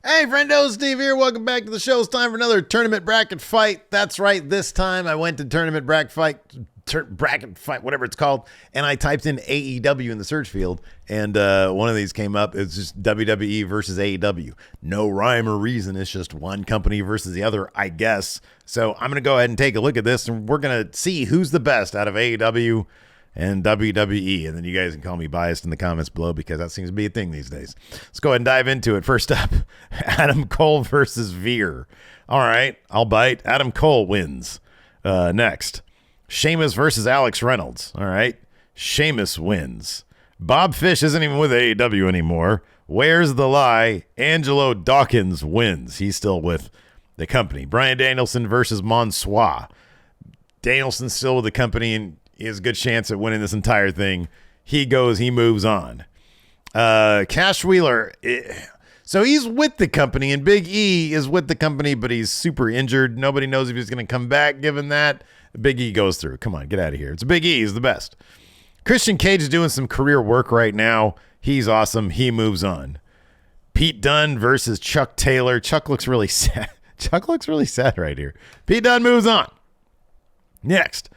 Hey, friendo, Steve here. Welcome back to the show. It's time for another tournament bracket fight. That's right. This time I went to tournament bracket fight, whatever it's called, and I typed in AEW in the search field, and one of these came up. It's just WWE versus AEW. No rhyme or reason. It's just one company versus the other, I guess. So I'm going to go ahead and take a look at this, and we're going to see who's the best out of AEW and WWE, and then you guys can call me biased in the comments below because that seems to be a thing these days. Let's go ahead and dive into it. First up, Adam Cole versus Veer. All right, I'll bite. Adam Cole wins. Next, Sheamus versus Alex Reynolds. All right, Sheamus wins. Bob Fish isn't even with AEW anymore. Where's the lie? Angelo Dawkins wins. He's still with the company. Bryan Danielson versus Mansoor. Danielson's still with the company, and he has a good chance at winning this entire thing. He moves on. Cash Wheeler, so he's with the company, and Big E is with the company, but he's super injured. Nobody knows if he's going to come back, given that. Big E goes through. Come on, get out of here. It's Big E. He's the best. Christian Cage is doing some career work right now. He's awesome. He moves on. Pete Dunne versus Chuck Taylor. Chuck looks really sad. Chuck looks really sad right here. Pete Dunne moves on. Next.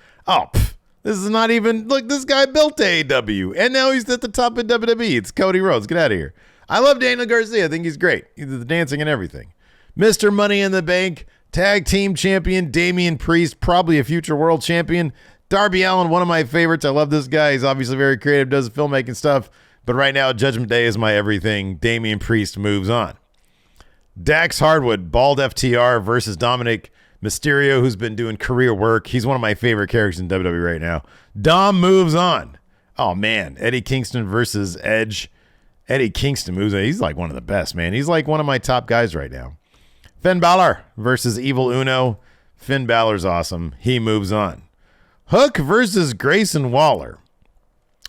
This is not even, look, this guy built AEW, and now he's at the top of WWE. It's Cody Rhodes. Get out of here. I love Daniel Garcia. I think he's great. He's the dancing and everything. Mr. Money in the Bank, tag team champion, Damian Priest, probably a future world champion. Darby Allin, one of my favorites. I love this guy. He's obviously very creative, does filmmaking stuff, but right now, Judgment Day is my everything. Damian Priest moves on. Dax Hardwood, Bald FTR versus Dominic Mysterio, who's been doing career work. He's one of my favorite characters in WWE right now. Dom moves on. Oh, man. Eddie Kingston versus Edge. Eddie Kingston moves on. He's like one of the best, man. He's like one of my top guys right now. Finn Balor versus Evil Uno. Finn Balor's awesome. He moves on. Hook versus Grayson Waller.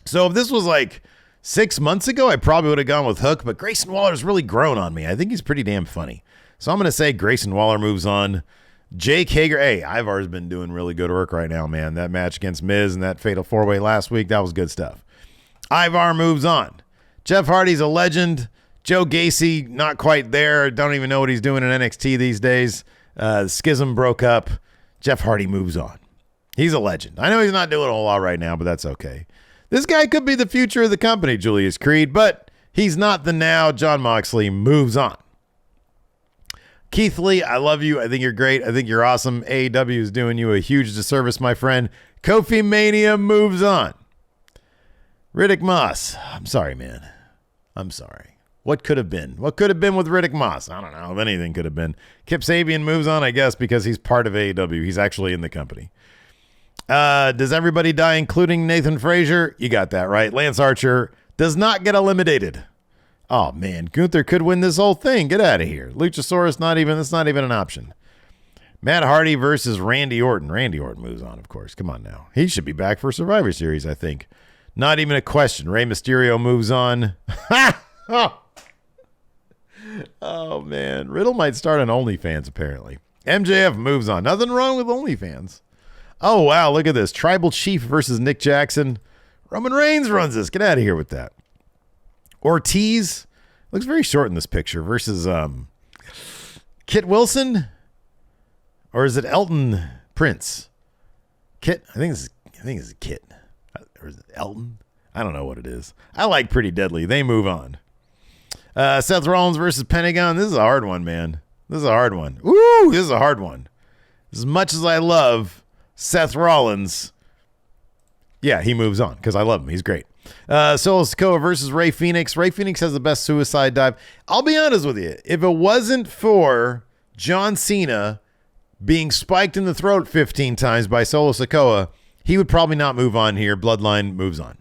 So if this was like 6 months ago, I probably would have gone with Hook, but Grayson Waller's really grown on me. I think he's pretty damn funny. So I'm going to say Grayson Waller moves on. Jake Hager, hey, Ivar's been doing really good work right now, man. That match against Miz and that fatal four-way last week, that was good stuff. Ivar moves on. Jeff Hardy's a legend. Joe Gacy, not quite there. Don't even know what he's doing in NXT these days. Schism broke up. Jeff Hardy moves on. He's a legend. I know he's not doing a whole lot right now, but that's okay. This guy could be the future of the company, Julius Creed, but he's not the now. Jon Moxley moves on. Keith Lee, I love you. I think you're great. I think you're awesome. AEW is doing you a huge disservice, my friend. Kofi Mania moves on. Riddick Moss. I'm sorry, man. I'm sorry. What could have been? What could have been with Riddick Moss? I don't know. If anything could have been. Kip Sabian moves on, I guess, because he's part of AEW. He's actually in the company. Does everybody die, including Nathan Frazier? You got that right. Lance Archer does not get eliminated. Oh, man, Gunther could win this whole thing. Get out of here. Luchasaurus, that's not even an option. Matt Hardy versus Randy Orton. Randy Orton moves on, of course. Come on now. He should be back for Survivor Series, I think. Not even a question. Rey Mysterio moves on. Oh, man. Riddle might start on OnlyFans, apparently. MJF moves on. Nothing wrong with OnlyFans. Oh, wow, look at this. Tribal Chief versus Nick Jackson. Roman Reigns runs this. Get out of here with that. Ortiz looks very short in this picture versus Kit Wilson, or is it Elton Prince? Kit, I think it's Kit, or is it Elton? I don't know what it is. I like Pretty Deadly. They move on. Seth Rollins versus Pentagon. This is a hard one, man. This is a hard one. Ooh, this is a hard one. As much as I love Seth Rollins, yeah, he moves on because I love him. He's great. Solo Sikoa versus Rey Fenix. Rey Fenix has the best suicide dive. I'll be honest with you. If it wasn't for John Cena being spiked in the throat 15 times by Solo Sikoa, he would probably not move on here. Bloodline moves on.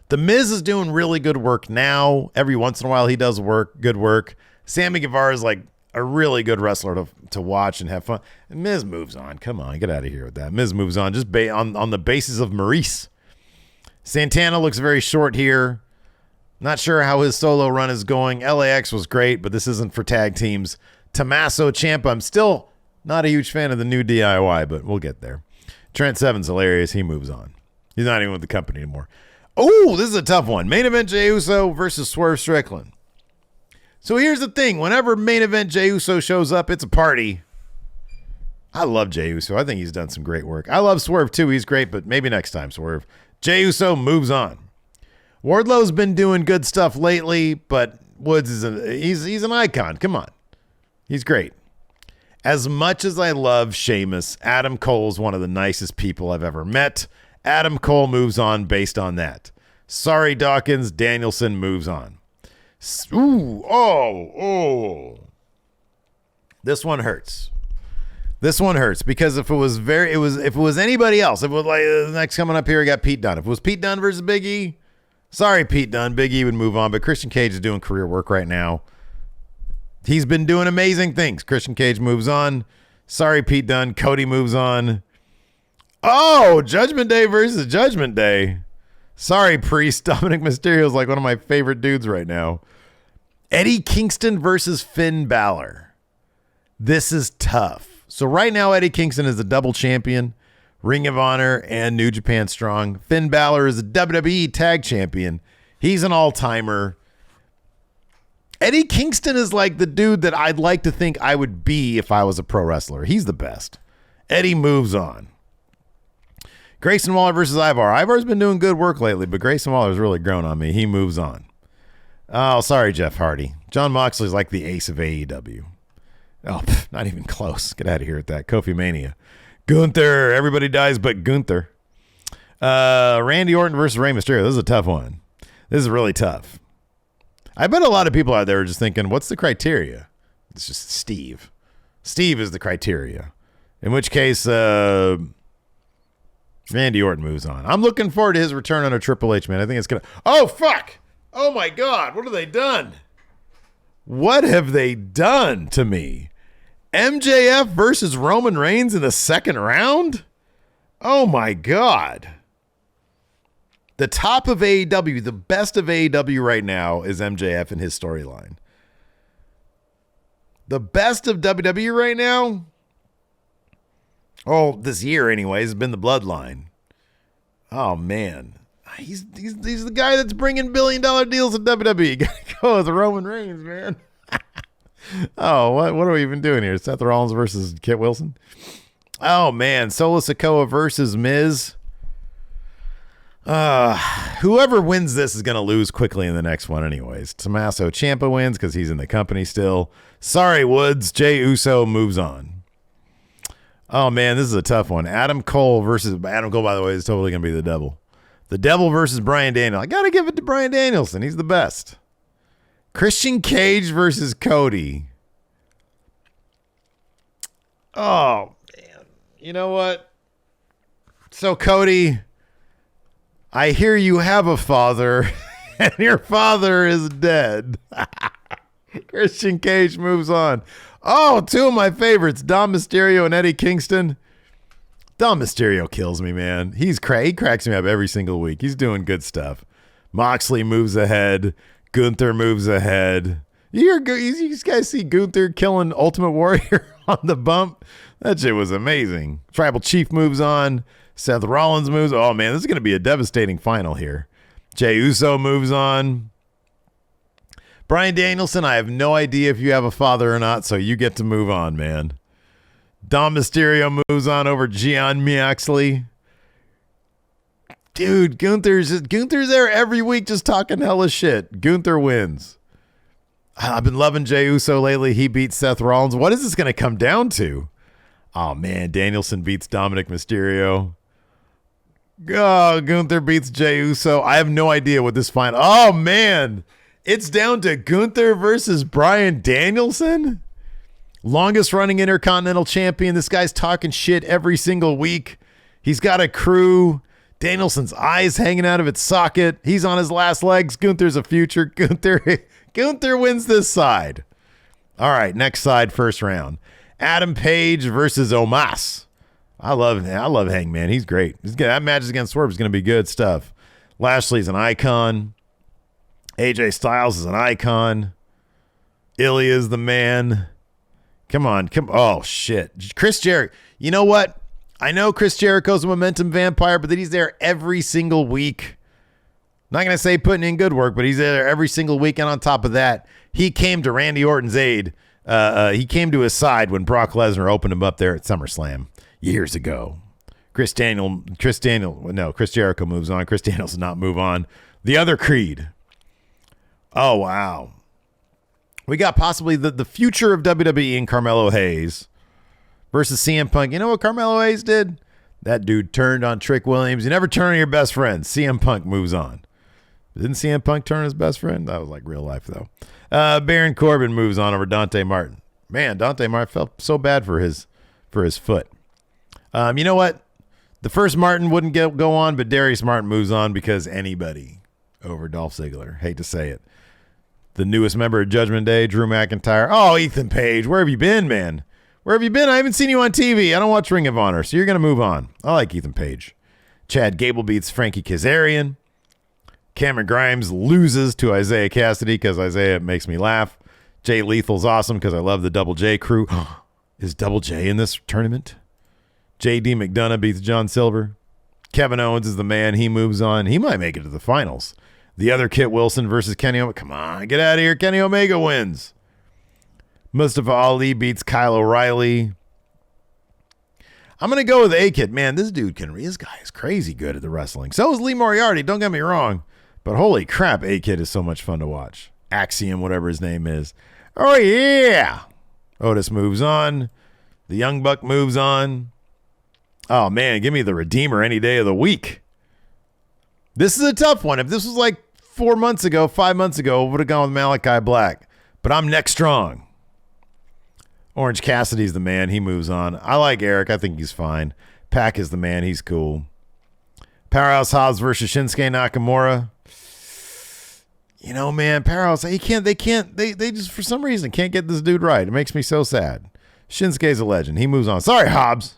The Miz is doing really good work now. Every once in a while, he does good work. Sammy Guevara is like a really good wrestler to watch and have fun. And Miz moves on. Come on, get out of here with that. Miz moves on just on the basis of Maurice. Santana looks very short here. Not sure how his solo run is going. LAX was great, but this isn't for tag teams. Tommaso Ciampa, I'm still not a huge fan of the new DIY, but we'll get there. Trent Seven's hilarious. He moves on. He's not even with the company anymore. Oh, this is a tough one. Main event Jey Uso versus Swerve Strickland. So here's the thing. Whenever main event Jey Uso shows up, it's a party. I love Jey Uso. I think he's done some great work. I love Swerve too. He's great, but maybe next time, Swerve. Jey Uso moves on. Wardlow's been doing good stuff lately, but Woods he's an icon. Come on. He's great. As much as I love Sheamus, Adam Cole's one of the nicest people I've ever met. Adam Cole moves on based on that. Sorry, Dawkins. Danielson moves on. This one hurts. This one hurts because if it was anybody else, if it was like next coming up here, we got Pete Dunne. If it was Pete Dunne versus Big E, sorry, Pete Dunne, Big E would move on. But Christian Cage is doing career work right now. He's been doing amazing things. Christian Cage moves on. Sorry, Pete Dunne. Cody moves on. Oh, Judgment Day versus Judgment Day. Sorry, Priest. Dominic Mysterio is like one of my favorite dudes right now. Eddie Kingston versus Finn Balor. This is tough. So right now, Eddie Kingston is the double champion, Ring of Honor, and New Japan Strong. Finn Balor is a WWE Tag Champion. He's an all-timer. Eddie Kingston is like the dude that I'd like to think I would be if I was a pro wrestler. He's the best. Eddie moves on. Grayson Waller versus Ivar. Ivar's been doing good work lately, but Grayson Waller's really grown on me. He moves on. Oh, sorry, Jeff Hardy. John Moxley's like the ace of AEW. Oh, not even close. Get out of here with that. Kofi Mania. Gunther. Everybody dies but Gunther. Randy Orton versus Rey Mysterio. This is a tough one. This is really tough. I bet a lot of people out there are just thinking, what's the criteria? It's just Steve. Steve is the criteria. In which case, Randy Orton moves on. I'm looking forward to his return on a Triple H, man. I think it's going to... Oh, fuck! Oh, my God. What have they done? What have they done to me? MJF versus Roman Reigns in the second round? Oh, my God. The top of AEW, the best of AEW right now is MJF and his storyline. The best of WWE right now, this year anyways, has been the Bloodline. Oh, man. He's the guy that's bringing $1 billion deals in WWE. Gotta go with Roman Reigns, man. What are we even doing here? Seth Rollins versus Kit Wilson? Oh, man. Solo Sikoa versus Miz. Whoever wins this is going to lose quickly in the next one anyways. Tommaso Ciampa wins because he's in the company still. Sorry, Woods. Jey Uso moves on. Oh, man, this is a tough one. Adam Cole, by the way, is totally going to be the devil. The devil versus Bryan Danielson. I got to give it to Bryan Danielson. He's the best. Christian Cage versus Cody. Oh, man. You know what? So, Cody, I hear you have a father, and your father is dead. Christian Cage moves on. Oh, two of my favorites, Dom Mysterio and Eddie Kingston. Dom Mysterio kills me, man. He cracks me up every single week. He's doing good stuff. Moxley moves ahead. Gunther moves ahead. You guys see Gunther killing Ultimate Warrior on the bump? That shit was amazing. Tribal Chief moves on. Seth Rollins moves. Oh, man, this is going to be a devastating final here. Jey Uso moves on. Bryan Danielson, I have no idea if you have a father or not, so you get to move on, man. Dom Mysterio moves on over Jon Moxley. Dude, Gunther's there every week just talking hella shit. Gunther wins. I've been loving Jey Uso lately. He beats Seth Rollins. What is this going to come down to? Oh, man, Danielson beats Dominic Mysterio. Oh, Gunther beats Jey Uso. I have no idea what this final... Oh, man. It's down to Gunther versus Bryan Danielson? Longest running Intercontinental Champion. This guy's talking shit every single week. He's got a crew. Danielson's eyes hanging out of its socket. He's on his last legs. Gunther's a future. Gunther wins this side. All right, next side, first round. Adam Page versus Omos. I love Hangman. He's great. That match against Swerve is going to be good stuff. Lashley's an icon. AJ Styles is an icon. Ilya's the man. Come on. Oh, shit. Chris Jericho. You know what? I know Chris Jericho's a momentum vampire, but that he's there every single week. Not going to say putting in good work, but he's there every single week. And on top of that, he came to Randy Orton's aid. He came to his side when Brock Lesnar opened him up there at SummerSlam years ago. Chris Jericho moves on. Chris Daniels does not move on. The other Creed. Oh, wow. We got possibly the future of WWE and Carmelo Hayes versus CM Punk. You know what Carmelo Hayes did? That dude turned on Trick Williams. You never turn on your best friend. CM Punk moves on. Didn't CM Punk turn on his best friend? That was like real life, though. Baron Corbin moves on over Dante Martin. Man, Dante Martin felt so bad for his foot. You know what? The first Martin wouldn't go on, but Darius Martin moves on because anybody over Dolph Ziggler. Hate to say it. The newest member of Judgment Day, Drew McIntyre. Oh, Ethan Page, where have you been, man? Where have you been? I haven't seen you on TV. I don't watch Ring of Honor, so you're going to move on. I like Ethan Page. Chad Gable beats Frankie Kazarian. Cameron Grimes loses to Isaiah Cassidy because Isaiah makes me laugh. Jay Lethal's awesome because I love the Double J crew. Is Double J in this tournament? J.D. McDonough beats John Silver. Kevin Owens is the man. He moves on. He might make it to the finals. The other Kit Wilson versus Kenny Omega. Come on, get out of here. Kenny Omega wins. Mustafa Ali beats Kyle O'Reilly. I'm going to go with A-Kid. Man, this guy is crazy good at the wrestling. So is Lee Moriarty, don't get me wrong. But holy crap, A-Kid is so much fun to watch. Axiom, whatever his name is. Oh, yeah. Otis moves on. The Young Buck moves on. Oh, man, give me the Redeemer any day of the week. This is a tough one. If this was like 4 months ago, 5 months ago, I would have gone with Malachi Black. But I'm next strong. Orange Cassidy's the man. He moves on. I like Eric. I think he's fine. Pac is the man. He's cool. Powerhouse Hobbs versus Shinsuke Nakamura. You know, man, Powerhouse, they just for some reason can't get this dude right. It makes me so sad. Shinsuke's a legend. He moves on. Sorry, Hobbs.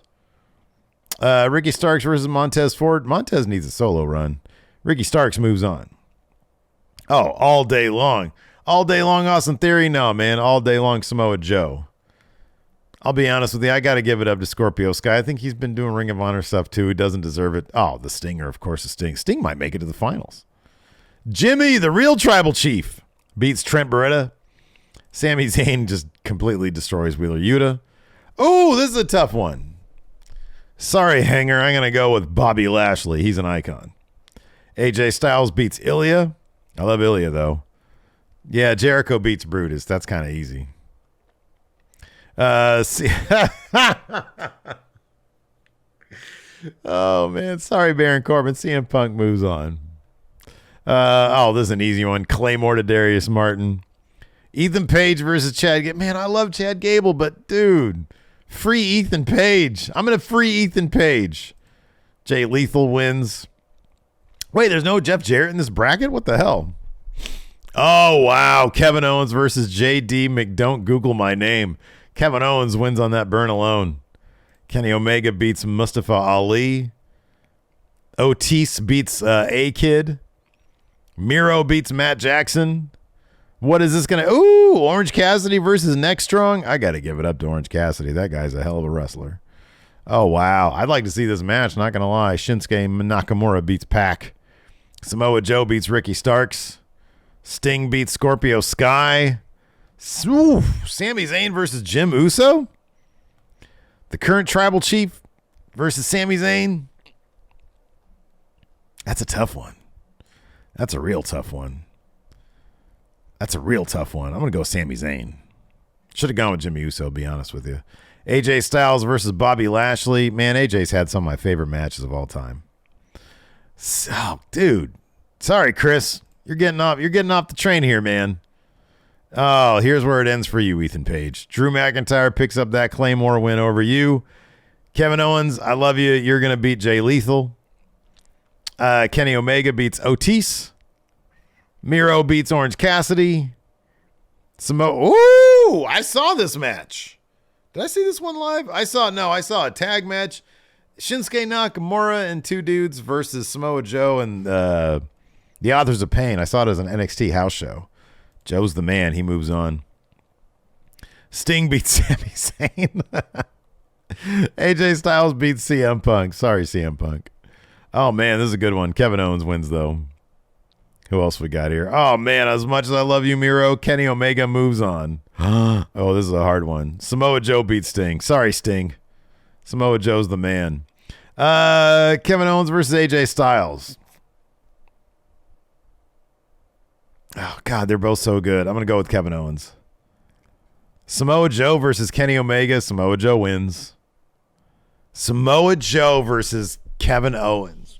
Ricky Starks versus Montez Ford. Montez needs a solo run. Ricky Starks moves on. Oh, all day long. All day long, Austin Theory? No, man. All day long, Samoa Joe. I'll be honest with you. I got to give it up to Scorpio Sky. I think he's been doing Ring of Honor stuff, too. He doesn't deserve it. Oh, the Stinger, of course, the Sting. Sting might make it to the finals. Jimmy, the real tribal chief, beats Trent Beretta. Sami Zayn just completely destroys Wheeler Yuta. Oh, this is a tough one. Sorry, Hanger. I'm going to go with Bobby Lashley. He's an icon. AJ Styles beats Ilya. I love Ilya, though. Yeah, Jericho beats Brutus. That's kind of easy. Oh, man. Sorry, Baron Corbin. CM Punk moves on. This is an easy one. Claymore to Darius Martin. Ethan Page versus Chad Gable. Man, I love Chad Gable, but dude, free Ethan Page. I'm going to free Ethan Page. Jay Lethal wins. Wait, there's no Jeff Jarrett in this bracket? What the hell? Oh, wow. Kevin Owens versus JD McDon't Google my name. Kevin Owens wins on that burn alone. Kenny Omega beats Mustafa Ali. Otis beats A-Kid. Miro beats Matt Jackson. What is this going to... Ooh, Orange Cassidy versus Next Strong. I got to give it up to Orange Cassidy. That guy's a hell of a wrestler. Oh, wow. I'd like to see this match, not going to lie. Shinsuke Nakamura beats Pac. Samoa Joe beats Ricky Starks. Sting beats Scorpio Sky. Ooh, Sami Zayn versus Jim Uso. The current tribal chief versus Sami Zayn. That's a tough one. That's a real tough one. I'm going to go Sami Zayn. Should have gone with Jimmy Uso, to be honest with you. AJ Styles versus Bobby Lashley. Man, AJ's had some of my favorite matches of all time. Oh, dude. Sorry, Chris. You're getting off the train here, man. Oh, here's where it ends for you, Ethan Page. Drew McIntyre picks up that Claymore win over you. Kevin Owens, I love you. You're going to beat Jay Lethal. Kenny Omega beats Otis. Miro beats Orange Cassidy. Ooh, I saw this match. Did I see this one live? I saw a tag match. Shinsuke Nakamura and two dudes versus Samoa Joe and the Authors of Pain. I saw it as an NXT house show. Joe's the man. He moves on. Sting beats Sami Zayn. AJ Styles beats CM Punk. Sorry, CM Punk. Oh, man, this is a good one. Kevin Owens wins, though. Who else we got here? Oh, man, as much as I love you, Miro, Kenny Omega moves on. Oh, this is a hard one. Samoa Joe beats Sting. Sorry, Sting. Samoa Joe's the man. Kevin Owens versus AJ Styles. Oh, God, they're both so good. I'm going to go with Kevin Owens. Samoa Joe versus Kenny Omega. Samoa Joe wins. Samoa Joe versus Kevin Owens.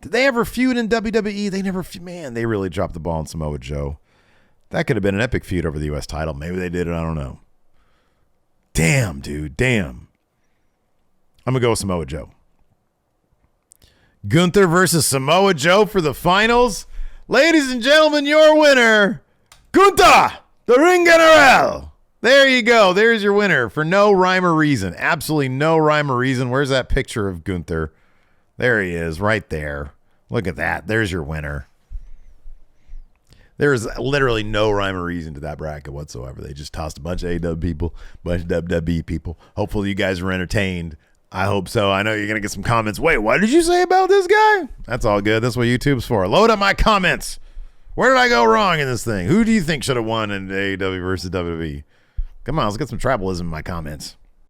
Did they ever feud in WWE? They never. Man, they really dropped the ball on Samoa Joe. That could have been an epic feud over the U.S. title. Maybe they did it. I don't know. Damn, dude. Damn. I'm going to go with Samoa Joe. Gunther versus Samoa Joe for the finals. Ladies and gentlemen, your winner, Gunther, the Ring General. There you go. There's your winner for no rhyme or reason. Absolutely no rhyme or reason. Where's that picture of Gunther? There he is, right there. Look at that. There's your winner. There is literally no rhyme or reason to that bracket whatsoever. They just tossed a bunch of AEW people, a bunch of WWE people. Hopefully you guys were entertained. I hope so. I know you're going to get some comments. Wait, what did you say about this guy? That's all good. That's what YouTube's for. Load up my comments. Where did I go wrong in this thing? Who do you think should have won in AEW versus WWE? Come on, let's get some tribalism in my comments.